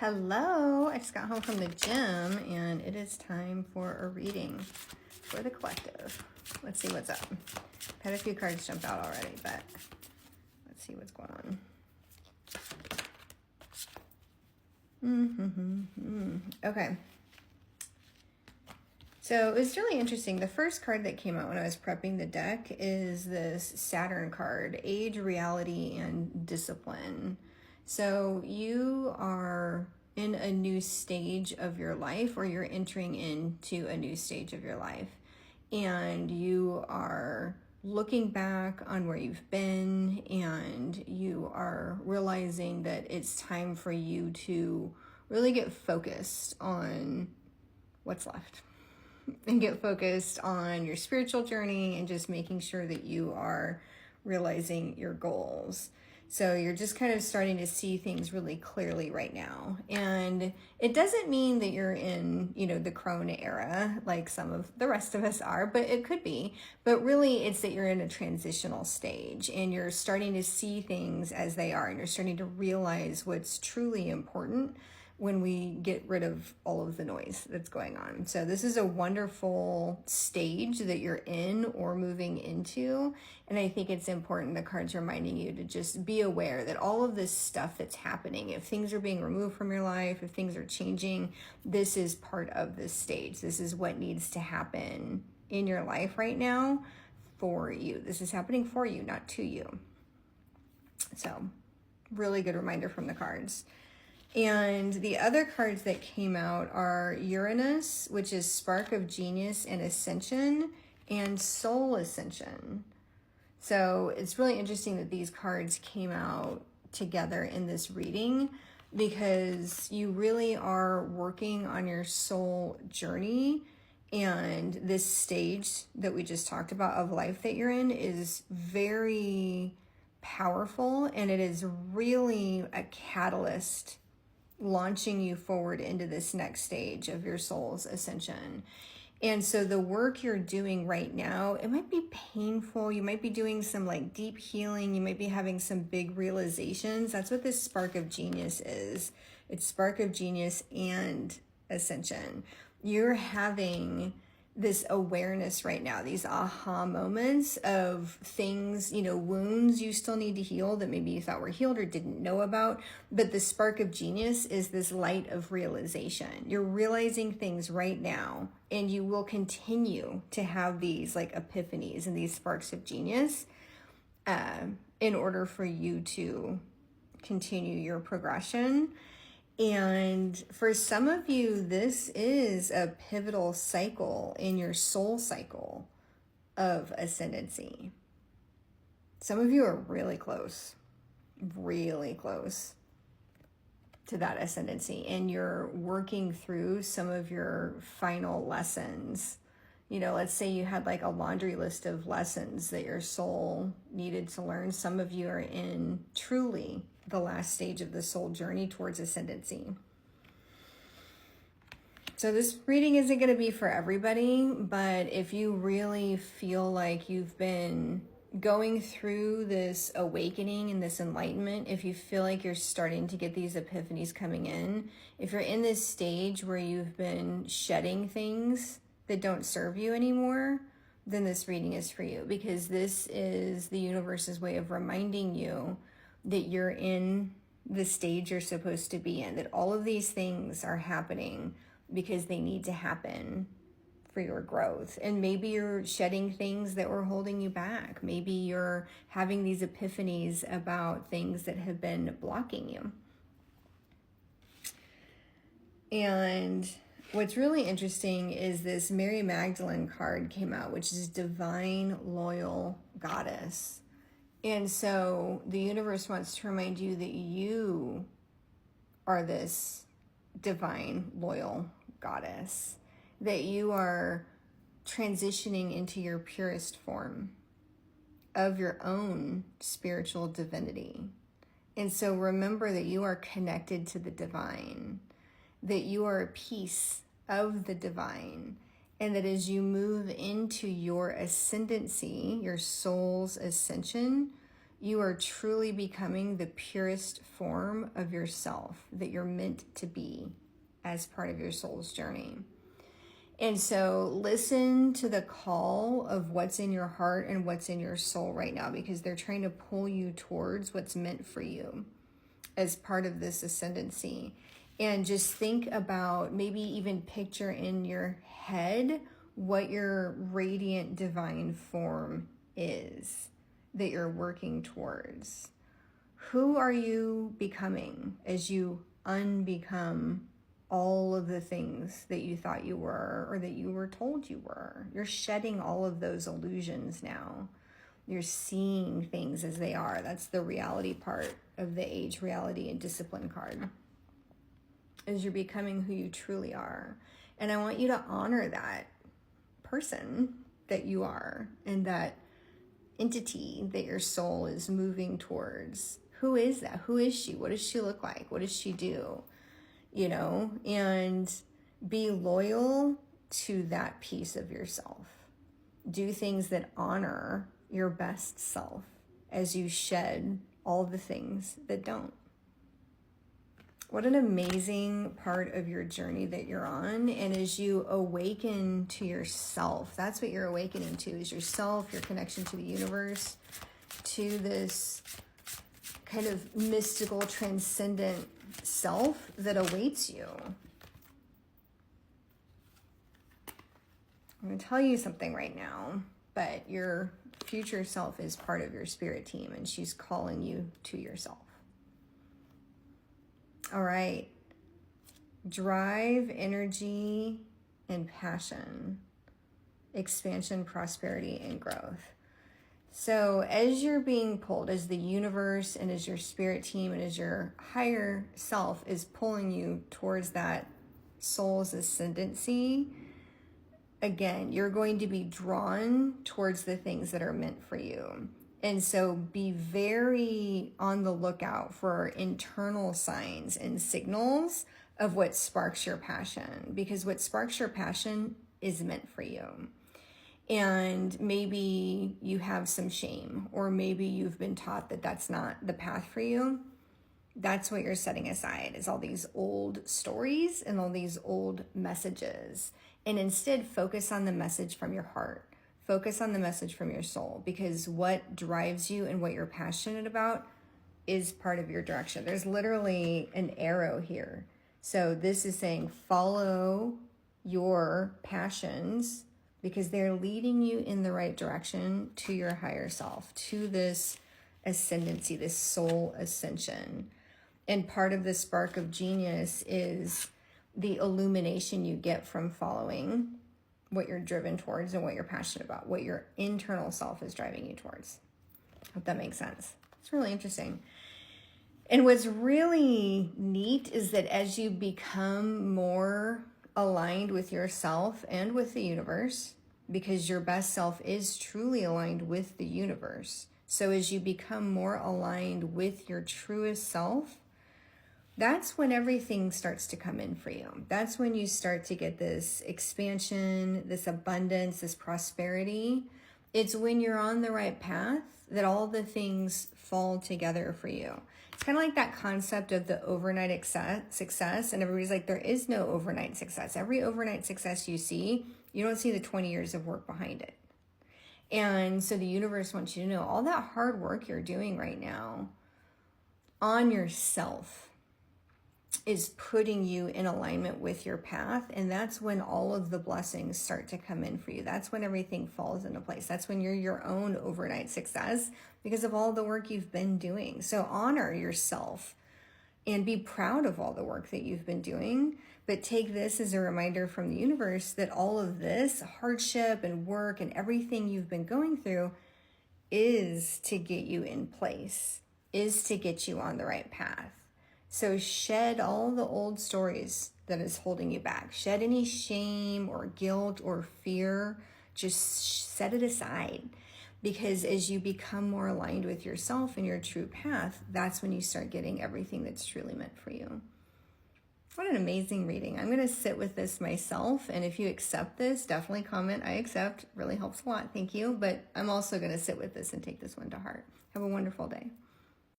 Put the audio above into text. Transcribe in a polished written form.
Hello, I just got home from the gym and it is time for a reading for the collective. Let's see what's up. I've had a few cards jump out already, but let's see what's going on. Okay. So it was really interesting. The first card that came out when I was prepping the deck is this Saturn card, Age, Reality, and Discipline. So you are in a new stage of your life, or you're entering into a new stage of your life, and you are looking back on where you've been, and you are realizing that it's time for you to really get focused on what's left and get focused on your spiritual journey and just making sure that you are realizing your goals. So you're just kind of starting to see things really clearly right now. And it doesn't mean that you're in, the crone era like some of the rest of us are, but it could be. But really it's that you're in a transitional stage and you're starting to see things as they are, and you're starting to realize what's truly important when we get rid of all of the noise that's going on. So this is a wonderful stage that you're in or moving into. And I think it's important, the card's reminding you to just be aware that all of this stuff that's happening, if things are being removed from your life, if things are changing, this is part of this stage. This is what needs to happen in your life right now for you. This is happening for you, not to you. So really good reminder from the cards. And the other cards that came out are Uranus, which is Spark of Genius and Ascension, and Soul Ascension. So it's really interesting that these cards came out together in this reading, because you really are working on your soul journey. And this stage that we just talked about of life that you're in is very powerful, and it is really a catalyst launching you forward into this next stage of your soul's ascension. And so the work you're doing right now, it might be painful. You might be doing some deep healing. You might be having some big realizations. That's what this Spark of Genius is. It's Spark of Genius and Ascension. You're having this awareness right now, these aha moments of things, wounds you still need to heal that maybe you thought were healed or didn't know about. But the Spark of Genius is this light of realization. You're realizing things right now, and you will continue to have these epiphanies and these sparks of genius in order for you to continue your progression. And for some of you, this is a pivotal cycle in your soul cycle of ascendancy. Some of you are really close to that ascendancy, and you're working through some of your final lessons. Let's say you had a laundry list of lessons that your soul needed to learn. Some of you are in truly the last stage of the soul journey towards ascendancy. So this reading isn't going to be for everybody, but if you really feel like you've been going through this awakening and this enlightenment, if you feel like you're starting to get these epiphanies coming in, if you're in this stage where you've been shedding things that don't serve you anymore, then this reading is for you, because this is the universe's way of reminding you that you're in the stage you're supposed to be in, that all of these things are happening because they need to happen for your growth. And maybe you're shedding things that were holding you back. Maybe you're having these epiphanies about things that have been blocking you. And what's really interesting is this Mary Magdalene card came out, which is Divine Loyal Goddess. And so the universe wants to remind you that you are this divine, loyal goddess, that you are transitioning into your purest form of your own spiritual divinity. And so remember that you are connected to the divine, that you are a piece of the divine, and that as you move into your ascendancy, your soul's ascension, You are truly becoming the purest form of yourself that you're meant to be as part of your soul's journey. And so listen to the call of what's in your heart and what's in your soul right now, because they're trying to pull you towards what's meant for you as part of this ascendancy. And just think about, maybe even picture in your head what your radiant divine form is that you're working towards. Who are you becoming as you unbecome all of the things that you thought you were or that you were told you were? You're shedding all of those illusions now. You're seeing things as they are. That's the reality part of the age, reality, and discipline card, is you're becoming who you truly are. And I want you to honor that person that you are and that entity that your soul is moving towards. Who is that? Who is she? What does she look like? What does she do? You know, and be loyal to that piece of yourself. Do things that honor your best self as you shed all the things that don't. What an amazing part of your journey that you're on. And as you awaken to yourself, that's what you're awakening to, is yourself, your connection to the universe, to this kind of mystical, transcendent self that awaits you. I'm going to tell you something right now, but your future self is part of your spirit team, and she's calling you to yourself. All right. Drive, energy, and passion. Expansion, prosperity, and growth. So as you're being pulled, as the universe and as your spirit team and as your higher self is pulling you towards that soul's ascendancy, again, you're going to be drawn towards the things that are meant for you. And so be very on the lookout for internal signs and signals of what sparks your passion, because what sparks your passion is meant for you. And maybe you have some shame, or maybe you've been taught that that's not the path for you. That's what you're setting aside, is all these old stories and all these old messages. And instead focus on the message from your heart. Focus on the message from your soul, because what drives you and what you're passionate about is part of your direction. There's literally an arrow here. So this is saying follow your passions, because they're leading you in the right direction to your higher self, to this ascendancy, this soul ascension. And part of the spark of genius is the illumination you get from following what you're driven towards and what you're passionate about, what your internal self is driving you towards. Hope that makes sense. It's really interesting. And what's really neat is that as you become more aligned with yourself and with the universe, because your best self is truly aligned with the universe. So as you become more aligned with your truest self, that's when everything starts to come in for you. That's when you start to get this expansion, this abundance, this prosperity. It's when you're on the right path that all the things fall together for you. It's kind of like that concept of the overnight success. And everybody's like, there is no overnight success. Every overnight success you see, you don't see the 20 years of work behind it. And so the universe wants you to know all that hard work you're doing right now on yourself is putting you in alignment with your path. And that's when all of the blessings start to come in for you. That's when everything falls into place. That's when you're your own overnight success because of all the work you've been doing. So honor yourself and be proud of all the work that you've been doing. But take this as a reminder from the universe that all of this hardship and work and everything you've been going through is to get you in place, is to get you on the right path. So shed all the old stories that is holding you back. Shed any shame or guilt or fear. Just set it aside. Because as you become more aligned with yourself and your true path, that's when you start getting everything that's truly meant for you. What an amazing reading. I'm going to sit with this myself. And if you accept this, definitely comment, I accept. Really helps a lot. Thank you. But I'm also going to sit with this and take this one to heart. Have a wonderful day.